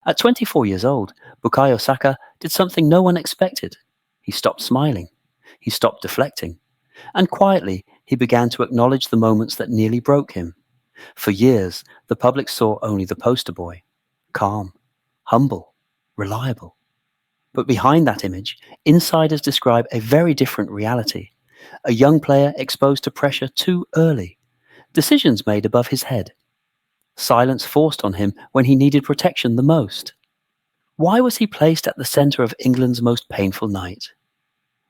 At 24 years old, Bukayo Saka did something no one expected. He stopped smiling. He stopped deflecting. And quietly, he began to acknowledge the moments that nearly broke him. For years, the public saw only the poster boy. Calm, humble, reliable. But behind that image, insiders describe a very different reality. A young player exposed to pressure too early. Decisions made above his head. Silence forced on him when he needed protection the most. Why was he placed at the centre of England's most painful night?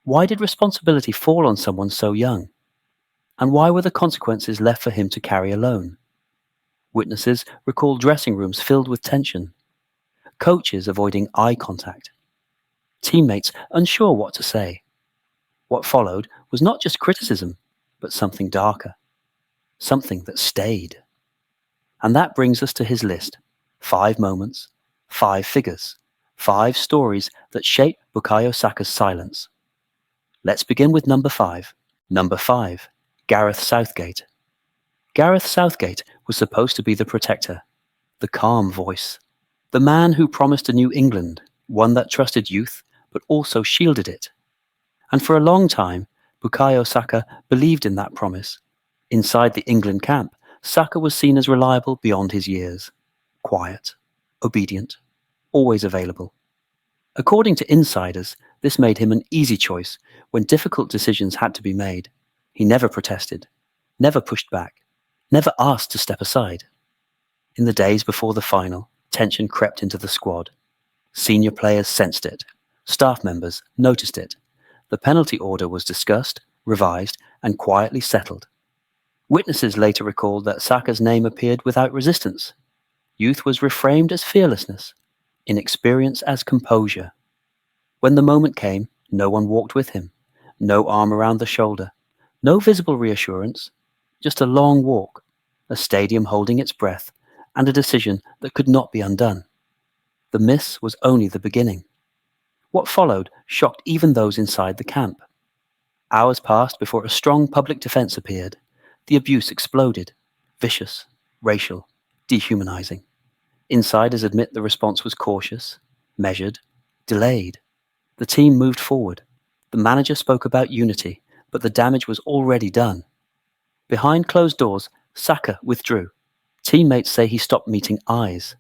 Why did responsibility fall on someone so young? And why were the consequences left for him to carry alone? Witnesses recall dressing rooms filled with tension, coaches avoiding eye contact, teammates unsure what to say. What followed was not just criticism, but something darker, something that stayed. And that brings us to his list: 5 moments, 5 figures, 5 stories that shape Bukayo Saka's silence. Let's begin with number 5. Number 5, Gareth Southgate. Gareth Southgate was supposed to be the protector, the calm voice, the man who promised a new England, one that trusted youth but also shielded it. And for a long time, Bukayo Saka believed in that promise. Inside the England camp, Saka was seen as reliable beyond his years. Quiet, obedient, always available. According to insiders, this made him an easy choice when difficult decisions had to be made. He never protested, never pushed back, never asked to step aside. In the days before the final, tension crept into the squad. Senior players sensed it. Staff members noticed it. The penalty order was discussed, revised, and quietly settled. Witnesses later recalled that Saka's name appeared without resistance. Youth was reframed as fearlessness, inexperience as composure. When the moment came, no one walked with him. No arm around the shoulder. No visible reassurance. Just a long walk, a stadium holding its breath, and a decision that could not be undone. The miss was only the beginning. What followed shocked even those inside the camp. Hours passed before a strong public defense appeared. The abuse exploded. Vicious, racial, dehumanizing. Insiders admit the response was cautious, measured, delayed. The team moved forward. The manager spoke about unity, but the damage was already done. Behind closed doors, Saka withdrew. Teammates say he stopped meeting eyes.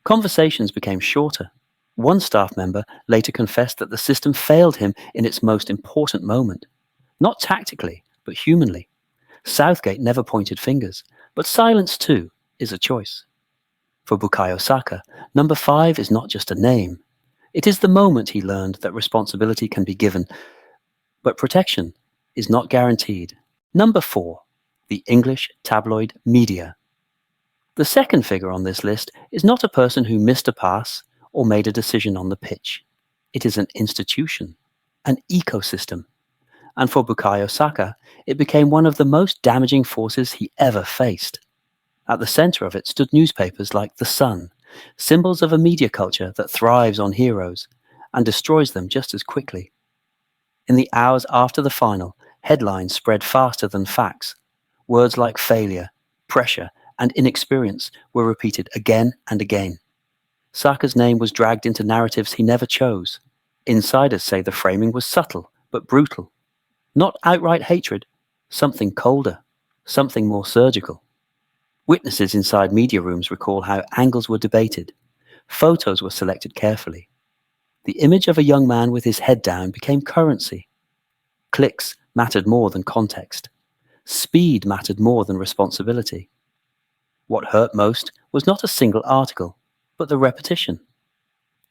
Conversations became shorter. One staff member later confessed that the system failed him in its most important moment. Not tactically, but humanly. Southgate never pointed fingers, but silence too is a choice. For Bukayo Saka, number 5 is not just a name. It is the moment he learned that responsibility can be given, but protection is not guaranteed. Number 4, the English tabloid media. The second figure on this list is not a person who missed a pass or made a decision on the pitch. It is an institution, an ecosystem. And for Bukayo Saka, it became one of the most damaging forces he ever faced. At the center of it stood newspapers like The Sun, symbols of a media culture that thrives on heroes and destroys them just as quickly. In the hours after the final, headlines spread faster than facts. Words like failure, pressure, and inexperience were repeated again and again. Saka's name was dragged into narratives he never chose. Insiders say the framing was subtle but brutal. Not outright hatred, something colder, something more surgical. Witnesses inside media rooms recall how angles were debated. Photos were selected carefully. The image of a young man with his head down became currency. Clicks mattered more than context. Speed mattered more than responsibility. What hurt most was not a single article, but the repetition.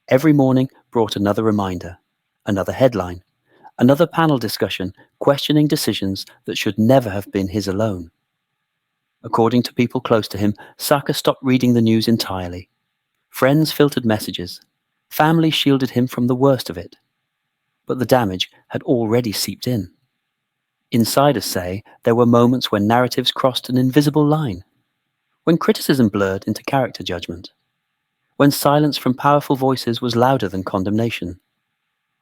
Every morning brought another reminder, another headline, another panel discussion questioning decisions that should never have been his alone. According to people close to him, Saka stopped reading the news entirely. Friends filtered messages. Family shielded him from the worst of it. But the damage had already seeped in. Insiders say there were moments when narratives crossed an invisible line, when criticism blurred into character judgment, when silence from powerful voices was louder than condemnation.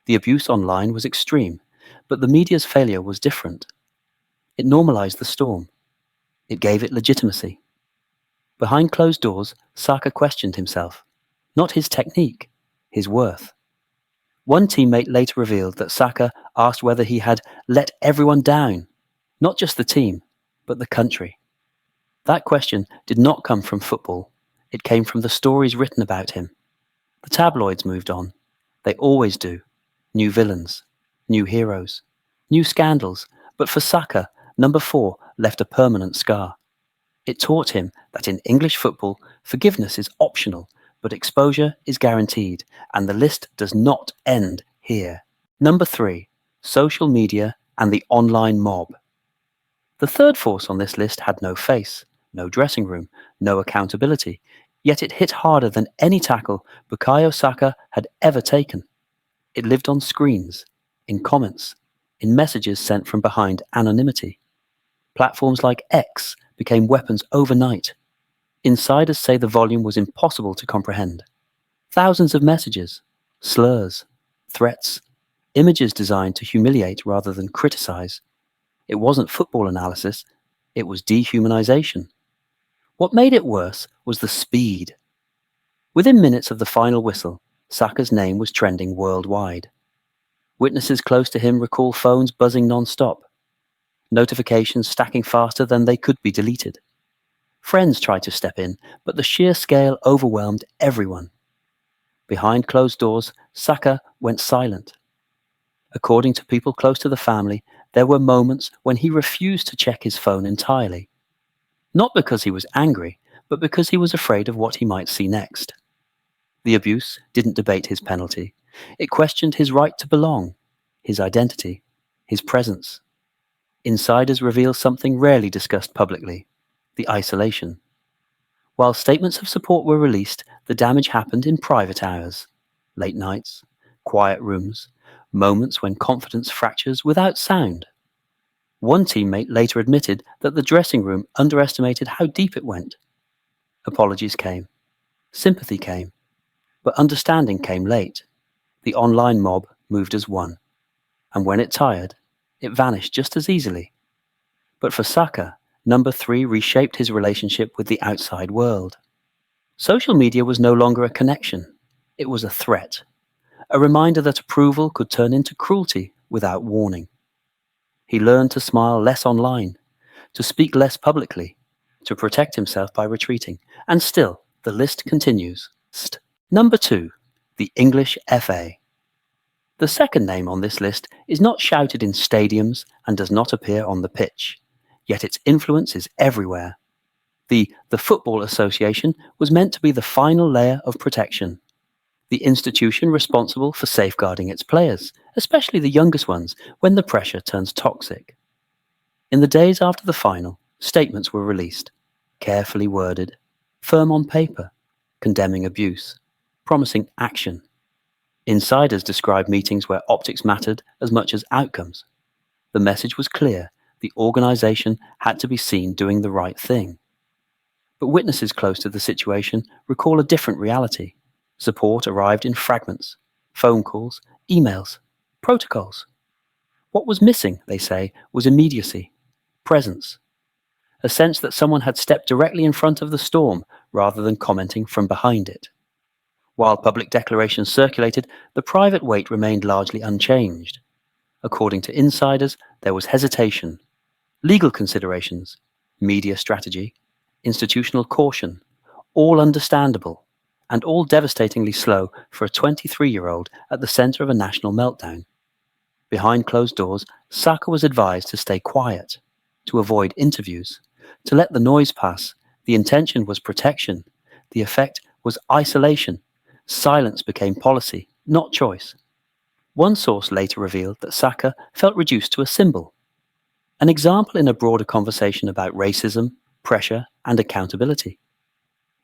The abuse online was extreme, but the media's failure was different. It normalized the storm. It gave it legitimacy. Behind closed doors, Saka questioned himself. not his technique, his worth. One teammate later revealed that Saka asked whether he had let everyone down, not just the team, but the country. That question did not come from football. It came from the stories written about him. The tabloids moved on. They always do. New villains, new heroes, new scandals. But for Saka, number 4 left a permanent scar. It taught him that in English football, forgiveness is optional, but exposure is guaranteed, and the list does not end here. Number 3, social media and the online mob. The third force on this list had no face, no dressing room, no accountability, yet it hit harder than any tackle Bukayo Saka had ever taken. It lived on screens, in comments, in messages sent from behind anonymity. Platforms like X became weapons overnight. Insiders say the volume was impossible to comprehend. Thousands of messages, slurs, threats, images designed to humiliate rather than criticize. It wasn't football analysis, it was dehumanization. What made it worse was the speed. Within minutes of the final whistle, Saka's name was trending worldwide. Witnesses close to him recall phones buzzing non-stop, notifications stacking faster than they could be deleted. Friends tried to step in, but the sheer scale overwhelmed everyone. Behind closed doors, Saka went silent. According to people close to the family, there were moments when he refused to check his phone entirely. Not because he was angry, but because he was afraid of what he might see next. The abuse didn't debate his penalty. It questioned his right to belong, his identity, his presence. Insiders reveal something rarely discussed publicly: the isolation. While statements of support were released, the damage happened in private hours, late nights, quiet rooms, moments when confidence fractures without sound. One teammate later admitted that the dressing room underestimated how deep it went. Apologies came, sympathy came, but understanding came late. The online mob moved as one, and when it tired, it vanished just as easily. But for Saka, number 3 reshaped his relationship with the outside world. Social media was no longer a connection, it was a threat, a reminder that approval could turn into cruelty without warning. He learned to smile less online, to speak less publicly, to protect himself by retreating, and still, the list continues. Number 2, the English FA. The second name on this list is not shouted in stadiums and does not appear on the pitch, yet its influence is everywhere. The Football Association was meant to be the final layer of protection, the institution responsible for safeguarding its players, especially the youngest ones, when the pressure turns toxic. In the days after the final, statements were released, carefully worded, firm on paper, condemning abuse, promising action. Insiders described meetings where optics mattered as much as outcomes. The message was clear: the organization had to be seen doing the right thing. But witnesses close to the situation recall a different reality. Support arrived in fragments, phone calls, emails, protocols. What was missing, they say, was immediacy, presence, a sense that someone had stepped directly in front of the storm rather than commenting from behind it. While public declarations circulated, the private weight remained largely unchanged. According to insiders, there was hesitation, legal considerations, media strategy, institutional caution, all understandable, and all devastatingly slow for a 23-year-old at the center of a national meltdown. Behind closed doors, Saka was advised to stay quiet, to avoid interviews, to let the noise pass. The intention was protection. The effect was isolation. Silence became policy, not choice. One source later revealed that Saka felt reduced to a symbol, an example in a broader conversation about racism, pressure, and accountability,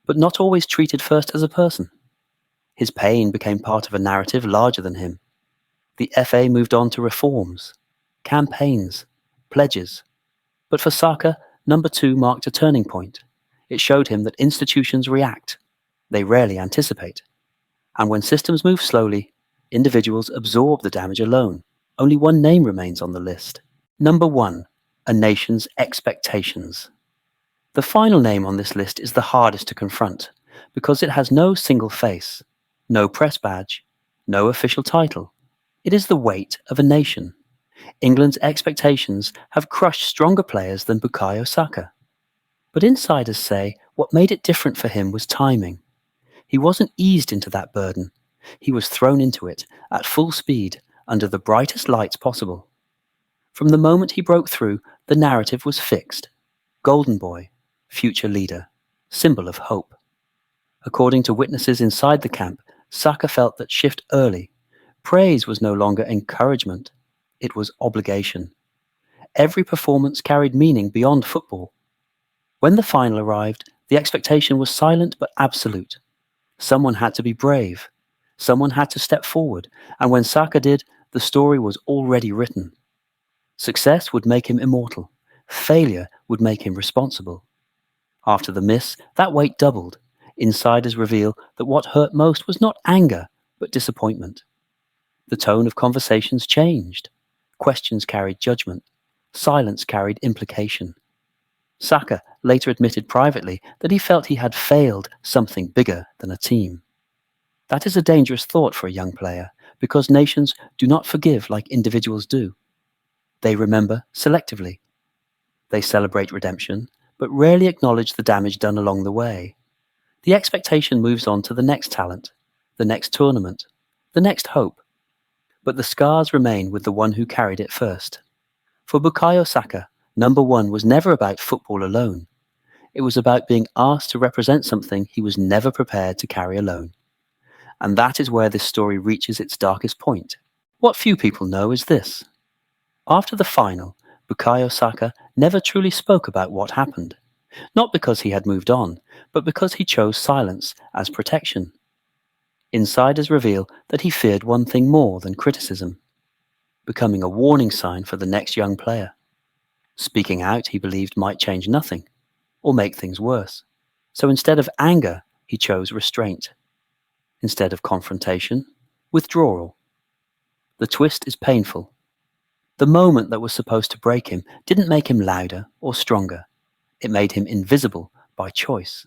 but not always treated first as a person. His pain became part of a narrative larger than him. The FA moved on to reforms, campaigns, pledges. But for Saka, number 2 marked a turning point. It showed him that institutions react. They rarely anticipate. And when systems move slowly, individuals absorb the damage alone. Only one name remains on the list. Number 1, a nation's expectations. The final name on this list is the hardest to confront. because it has no single face, no press badge, no official title. It is the weight of a nation. England's expectations have crushed stronger players than Bukayo Saka. But insiders say what made it different for him was timing. He wasn't eased into that burden. He was thrown into it at full speed under the brightest lights possible. From the moment he broke through, the narrative was fixed. Golden boy, future leader, symbol of hope. According to witnesses inside the camp, Saka felt that shift early. Praise was no longer encouragement. It was obligation. Every performance carried meaning beyond football. When the final arrived, the expectation was silent but absolute. Someone had to be brave. Someone had to step forward, and when Saka did, the story was already written. Success would make him immortal. Failure would make him responsible. After the miss, that weight doubled. Insiders reveal that what hurt most was not anger, but disappointment. The tone of conversations changed. Questions carried judgment. Silence carried implication. Saka later admitted privately that he felt he had failed something bigger than a team. That is a dangerous thought for a young player, because nations do not forgive like individuals do. They remember selectively. They celebrate redemption, but rarely acknowledge the damage done along the way. The expectation moves on to the next talent, the next tournament, the next hope. But the scars remain with the one who carried it first. For Bukayo Saka, number one was never about football alone. It was about being asked to represent something he was never prepared to carry alone. And that is where this story reaches its darkest point. What few people know is this. After the final, Bukayo Saka never truly spoke about what happened. Not because he had moved on, but because he chose silence as protection. Insiders reveal that he feared one thing more than criticism, becoming a warning sign for the next young player. Speaking out, he believed, might change nothing, or make things worse. So instead of anger, he chose restraint. Instead of confrontation, withdrawal. The twist is painful. The moment that was supposed to break him didn't make him louder or stronger. It made him invisible by choice.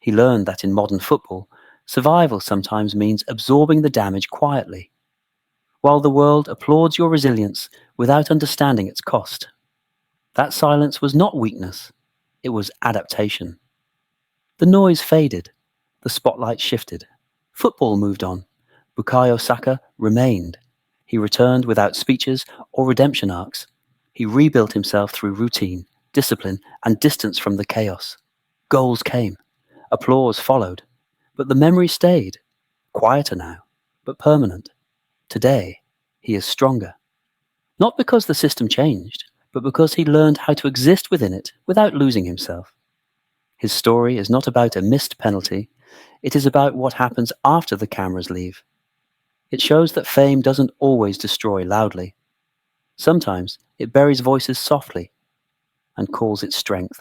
He learned that in modern football, survival sometimes means absorbing the damage quietly, while the world applauds your resilience without understanding its cost. That silence was not weakness, it was adaptation. The noise faded, the spotlight shifted. Football moved on. Bukayo Saka remained. He returned without speeches or redemption arcs. He rebuilt himself through routine, discipline, and distance from the chaos. Goals came. Applause followed. But the memory stayed. Quieter now, but permanent. Today, he is stronger. Not because the system changed, but because he learned how to exist within it without losing himself. His story is not about a missed penalty. It is about what happens after the cameras leave. It shows that fame doesn't always destroy loudly. Sometimes it buries voices softly and calls it strength.